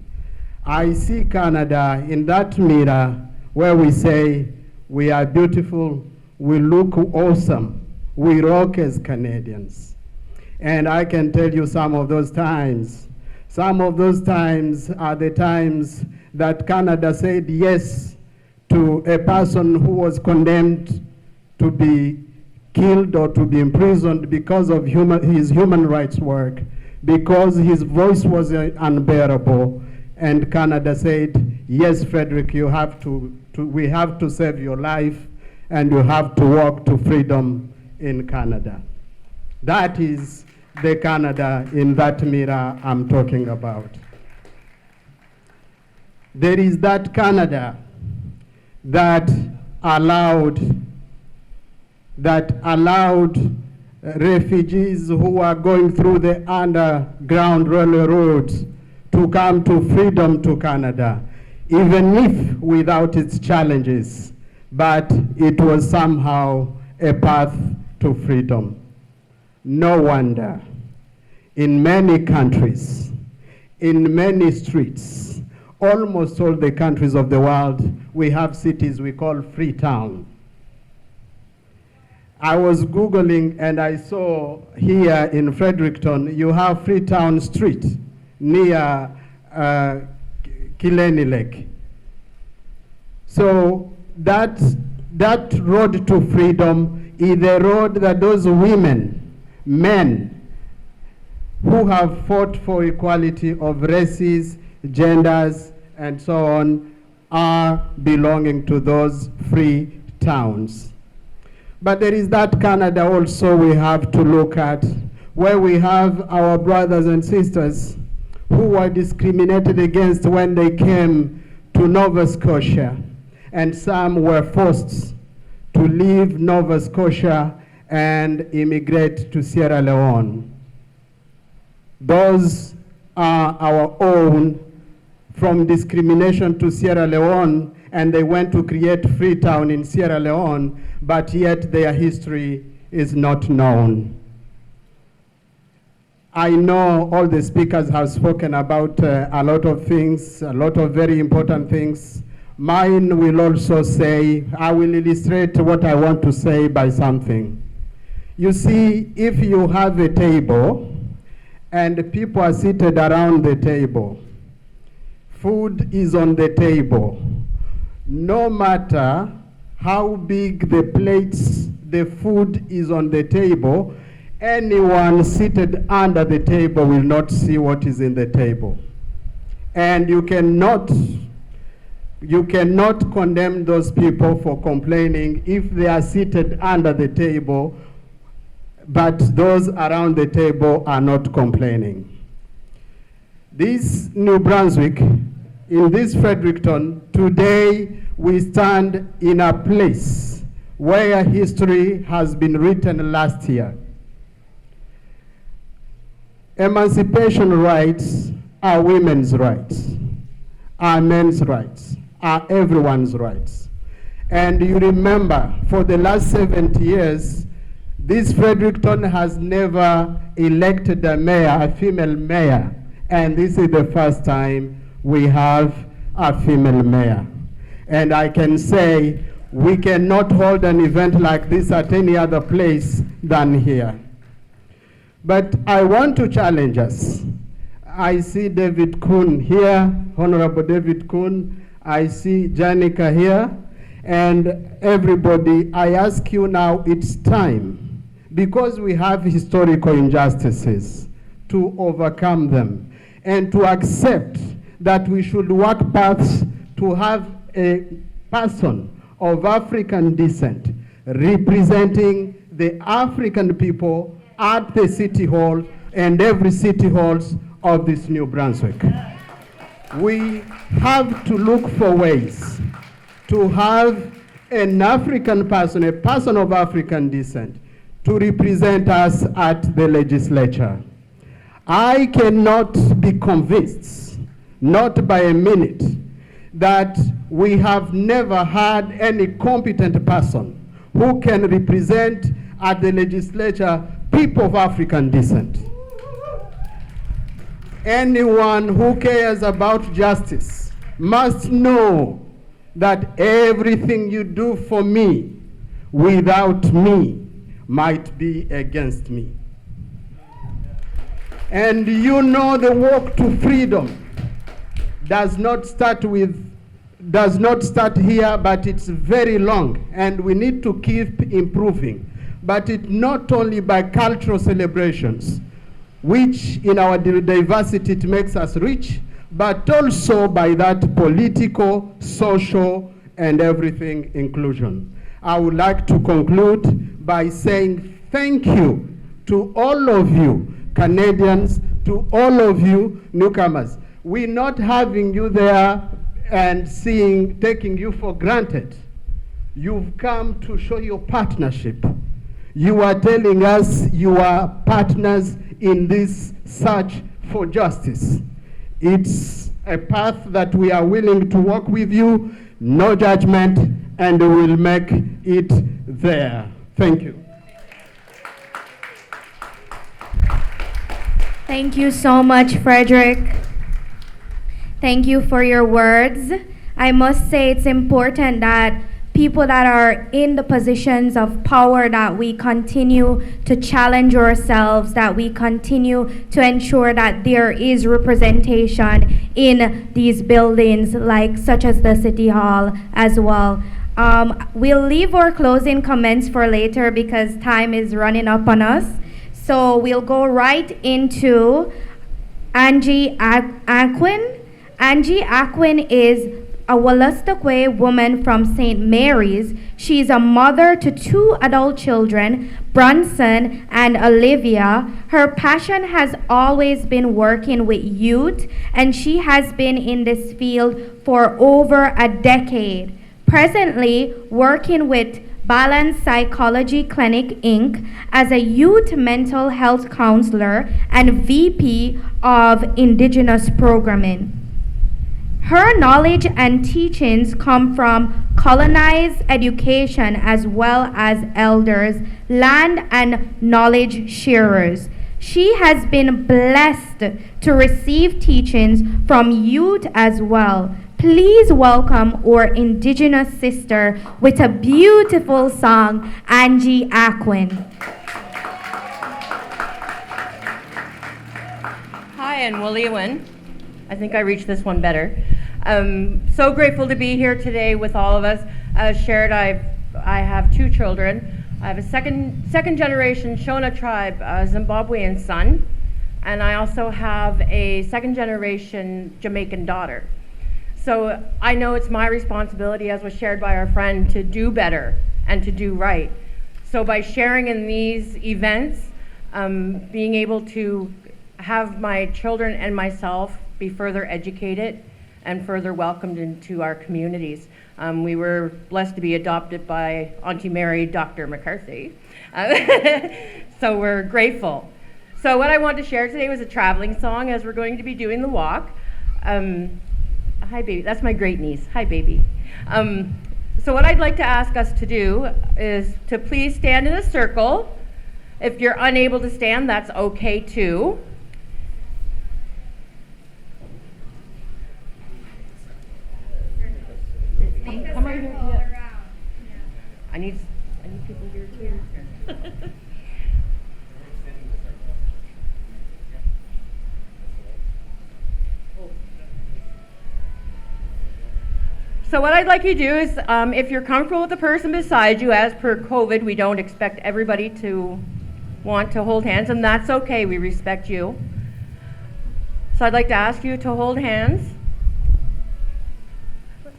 Speaker 3: I see Canada in that mirror where we say we are beautiful, we look awesome, we rock as Canadians. And I can tell you some of those times are the times that Canada said yes to a person who was condemned to be killed or to be imprisoned because of his human rights work, because his voice was unbearable. And Canada said, yes, Frederick, we have to save your life, and you have to walk to freedom in Canada. That is the Canada in that mirror I'm talking about. There is that Canada that allowed refugees who are going through the underground railroads to come to freedom to Canada, even if without its challenges, but it was somehow a path to freedom. No wonder in many countries, in many streets, almost all the countries of the world, we have cities we call Freetown. I was Googling and I saw here in Fredericton, you have Freetown Street near Killeney Lake. So that road to freedom is the road that those women, men, who have fought for equality of races, genders, and so on, are belonging to those free towns. But there is that Canada also we have to look at, where we have our brothers and sisters who were discriminated against when they came to Nova Scotia, and some were forced to leave Nova Scotia and immigrate to Sierra Leone. Those are our own from discrimination to Sierra Leone, and they went to create Freetown in Sierra Leone, but yet their history is not known. I know all the speakers have spoken about a lot of things, a lot of very important things. Mine will also say, I will illustrate what I want to say by something. You see, if you have a table and people are seated around the table, food is on the table. No matter how big the plates, the food is on the table, anyone seated under the table will not see what is in the table. And you cannot condemn those people for complaining if they are seated under the table, but those around the table are not complaining. This New Brunswick, in this Fredericton, today
Speaker 8: we stand in a place where history has been written last year. Emancipation rights are women's rights, are men's rights, are everyone's rights. And you remember, for the last 70 years, this Fredericton has never elected a mayor, a female mayor. And this is the first time we have a female mayor. And I can say we cannot hold an event like this at any other place than here. But I want to challenge us. I see David Kuhn here, Honorable David Kuhn. I see Janica here. And everybody, I ask you now, it's time, because we have historical injustices, to overcome them and to accept that we should work paths to have a person of African descent representing the African people at the city hall and every city halls of this New Brunswick. We have to look for ways to have an African person, a person of African descent, to represent us at the legislature. I cannot be convinced, not by a minute, that we have never had any competent person who can represent at the legislature people of African descent. Anyone who cares about justice must know that everything you do for me without me might be against me. And you know the walk to freedom does not start here, but it's very long, and we need to keep improving. But it's not only by cultural celebrations, which in our diversity it makes us rich, but also by that political, social, and everything inclusion. I would like to conclude by saying thank you to all of you Canadians, to all of you newcomers. We're not having you there and taking you for granted. You've come to show your partnership. You are telling us you are partners in this search for justice. It's a path that we are willing to walk with you, no judgment, and we will make it there. Thank you.
Speaker 1: Thank you so much, Frederick. Thank you for your words. I must say it's important that people that are in the positions of power, that we continue to challenge ourselves, that we continue to ensure that there is representation in these buildings, like such as the City Hall as well. We'll leave our closing comments for later because time is running up on us. So we'll go right into Angie Aquin. Angie Aquin is a Wolastoqey woman from St. Mary's. She's a mother to 2 adult children, Brunson and Olivia. Her passion has always been working with youth, and she has been in this field for over a decade. Presently working with Balance Psychology Clinic, Inc. as a youth mental health counselor and VP of Indigenous Programming. Her knowledge and teachings come from colonized education as well as elders, land and knowledge sharers. She has been blessed to receive teachings from youth as well. Please welcome our Indigenous sister with a beautiful song, Angie Aquin.
Speaker 9: Hi, and Woliwin. I think I reached this one better. So grateful to be here today with all of us. As shared, I have 2 children. I have a second generation Shona tribe Zimbabwean son, and I also have a 2nd generation Jamaican daughter. So I know it's my responsibility, as was shared by our friend, to do better and to do right. So by sharing in these events, being able to have my children and myself be further educated and further welcomed into our communities. We were blessed to be adopted by Auntie Mary, Dr. McCarthy. So we're grateful. So what I wanted to share today was a traveling song as we're going to be doing the walk. Hi, baby. That's my great niece. Hi, baby. So what I'd like to ask us to do is to please stand in a circle. If you're unable to stand, that's okay too. Come right here. Yeah. I need people here too. So what I'd like you to do is, if you're comfortable with the person beside you, as per COVID, we don't expect everybody to want to hold hands, and that's okay, we respect you. So I'd like to ask you to hold hands,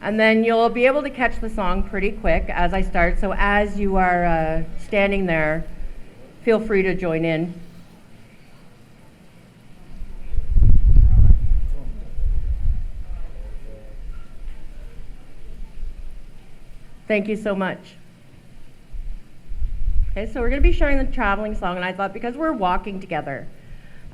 Speaker 9: and then you'll be able to catch the song pretty quick as I start. So as you are standing there, feel free to join in. Thank you so much. Okay, so we're going to be sharing the traveling song, and I thought because we're walking together,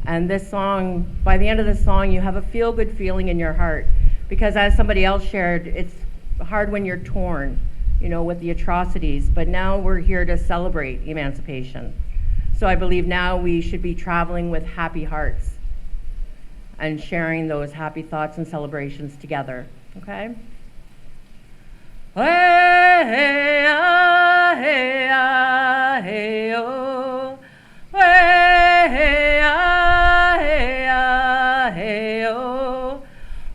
Speaker 9: and this song, by the end of this song, you have a feel-good feeling in your heart, because as somebody else shared, it's hard when you're torn, you know, with the atrocities, but now we're here to celebrate emancipation. So I believe now we should be traveling with happy hearts and sharing those happy thoughts and celebrations together, okay? Hey, ah, hey, ah, hey, oh. Hey, ah, hey, ah, hey, oh.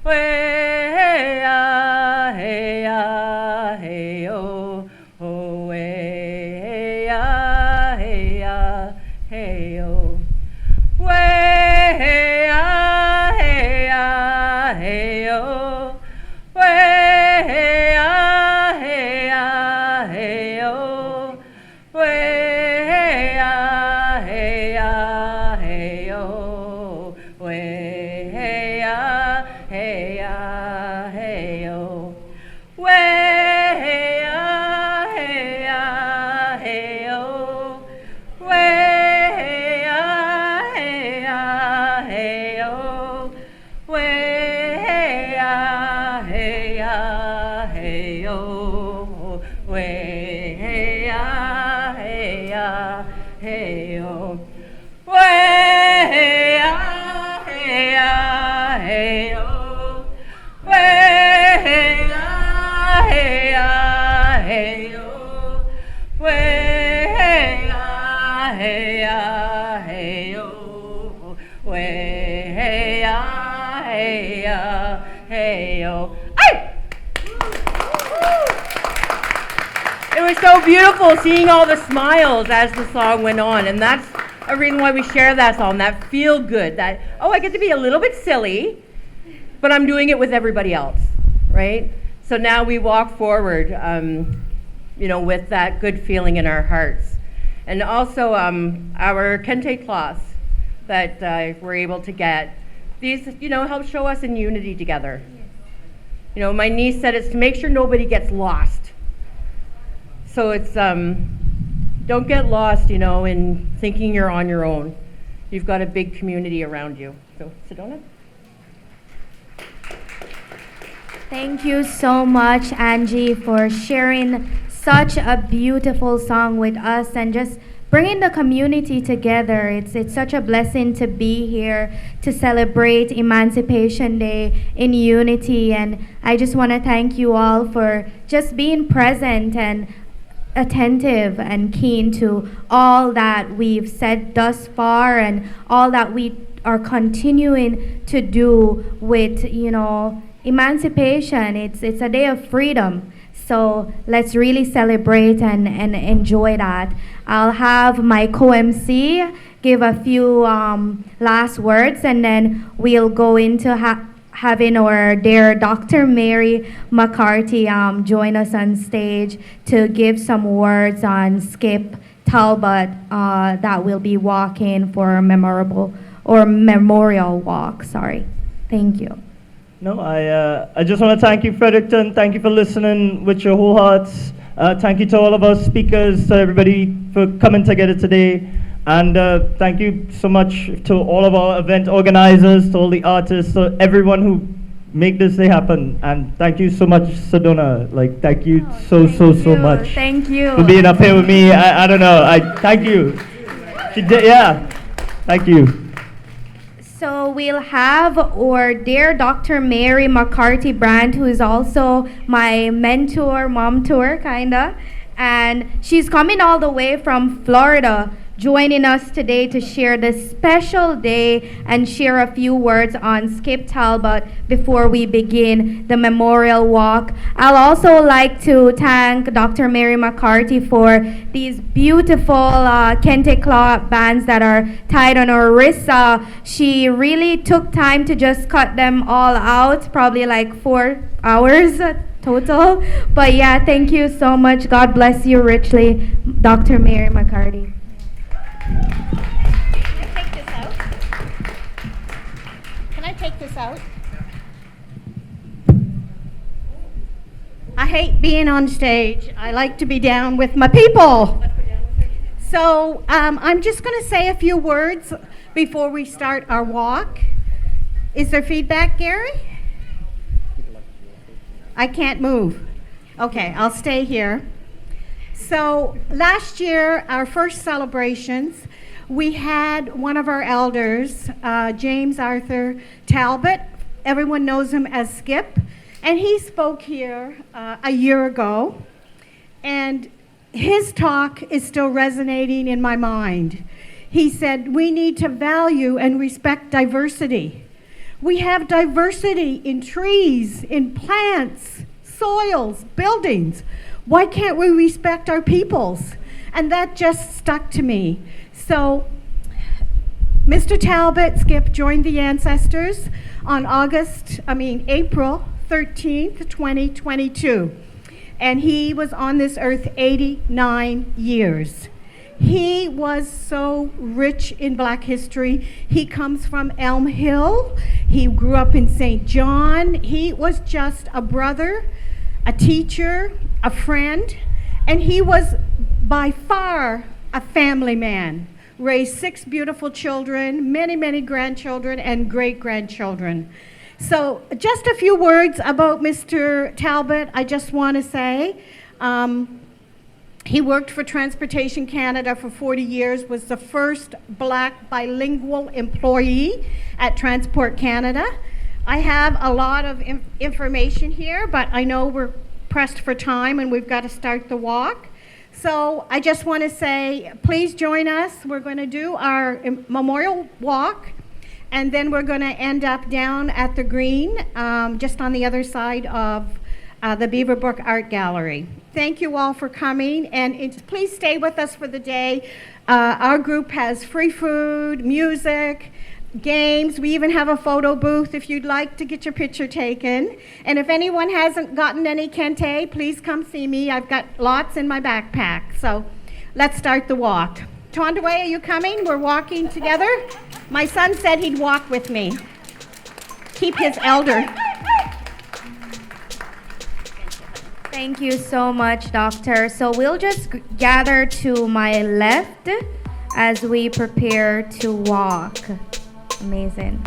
Speaker 9: Hey, ah, hey, ah, hey, oh. Oh, hey, ah, hey, ah, hey, oh. Hey, ah, hey, ah, hey, oh. Way, ah, hey, ah, hey, oh. Way, ah, hey, ah, hey, oh. Way, ah, hey, ah, hey, oh. Way, ah, hey, ah, hey, oh. Way, ah, hey, ah, hey, oh. Way, ah, hey, ah, hey, oh. Way, ah, hey, ah, hey, oh. Way, ah, hey, ah, hey, oh. Way, ah, hey, ah, hey, oh. Way, ah, hey, ah, hey, oh. Way, ah, hey, ah, hey, oh. Ay! It was so beautiful seeing all the smiles as the song went on, and that's a reason why we share that song, that feel good, that, oh, I get to be a little bit silly, but I'm doing it with everybody else, right? So now we walk forward, you know, with that good feeling in our hearts. And also our kente cloths that we're able to get, these, you know, help show us in unity together. You know, my niece said it's to make sure nobody gets lost. So it's, don't get lost, you know, in thinking you're on your own. You've got a big community around you. So, Sedona?
Speaker 1: Thank you so much, Angie, for sharing such a beautiful song with us and just bringing the community together. It's such a blessing to be here to celebrate Emancipation Day in unity. And I just want to thank you all for just being present and attentive and keen to all that we've said thus far and all that we are continuing to do with, you know, emancipation. It's a day of freedom. So let's really celebrate and enjoy that. I'll have my co-MC give a few last words, and then we'll go into having our dear Dr. Mary McCarthy join us on stage to give some words on Skip Talbot that will be walking for a memorial walk. Sorry. Thank you.
Speaker 2: No, I just want to thank you, Fredericton. Thank you for listening with your whole hearts. Thank you to all of our speakers, to everybody for coming together today. And thank you so much to all of our event organizers, to all the artists, to everyone who make this day happen. And thank you so much, Sedona. Like, thank you so much
Speaker 1: Thank you.
Speaker 2: for being up here with me. I don't know. Thank you. She did, yeah. Thank you.
Speaker 1: So we'll have our dear Dr. Mary McCarthy Brandt, who is also my mentor, momtor, kinda. And she's coming all the way from Florida, joining us today to share this special day and share a few words on Skip Talbot before we begin the memorial walk. I'll also like to thank Dr. Mary McCarthy for these beautiful kente cloth bands that are tied on her wrists. She really took time to just cut them all out, probably like 4 hours total. But yeah, thank you so much. God bless you richly, Dr. Mary McCarthy.
Speaker 10: Can I take this out? I hate being on stage. I like to be down with my people. So I'm just going to say a few words before we start our walk. Is there feedback, Gary? I can't move. Okay, I'll stay here. So last year, our first celebrations, we had one of our elders, James Arthur Talbot. Everyone knows him as Skip. And he spoke here a year ago. And his talk is still resonating in my mind. He said, we need to value and respect diversity. We have diversity in trees, in plants, soils, buildings. Why can't we respect our peoples? And that just stuck to me. So Mr. Talbot, Skip, joined the ancestors on April 13th, 2022. And he was on this earth 89 years. He was so rich in Black history. He comes from Elm Hill. He grew up in St. John. He was just a brother, a teacher, a friend, and he was by far a family man. Raised 6 beautiful children, many grandchildren, and great-grandchildren. So just a few words about Mr. Talbot. I just want to say, he worked for Transportation Canada for 40 years, was the first Black bilingual employee at Transport Canada. I have a lot of information here, but I know we're pressed for time and we've got to start the walk. So I just want to say, please join us. We're going to do our memorial walk, and then we're going to end up down at the green, just on the other side of the Beaverbrook Art Gallery. Thank you all for coming, and please stay with us for the day. Our group has free food, music, games. We even have a photo booth if you'd like to get your picture taken. And if anyone hasn't gotten any kente, please come see me. I've got lots in my backpack. So let's start the walk. Tondaway, are you coming? We're walking together. My son said he'd walk with me. Keep his elder.
Speaker 1: Thank you so much, Doctor. So we'll just gather to my left as we prepare to walk. Amazing.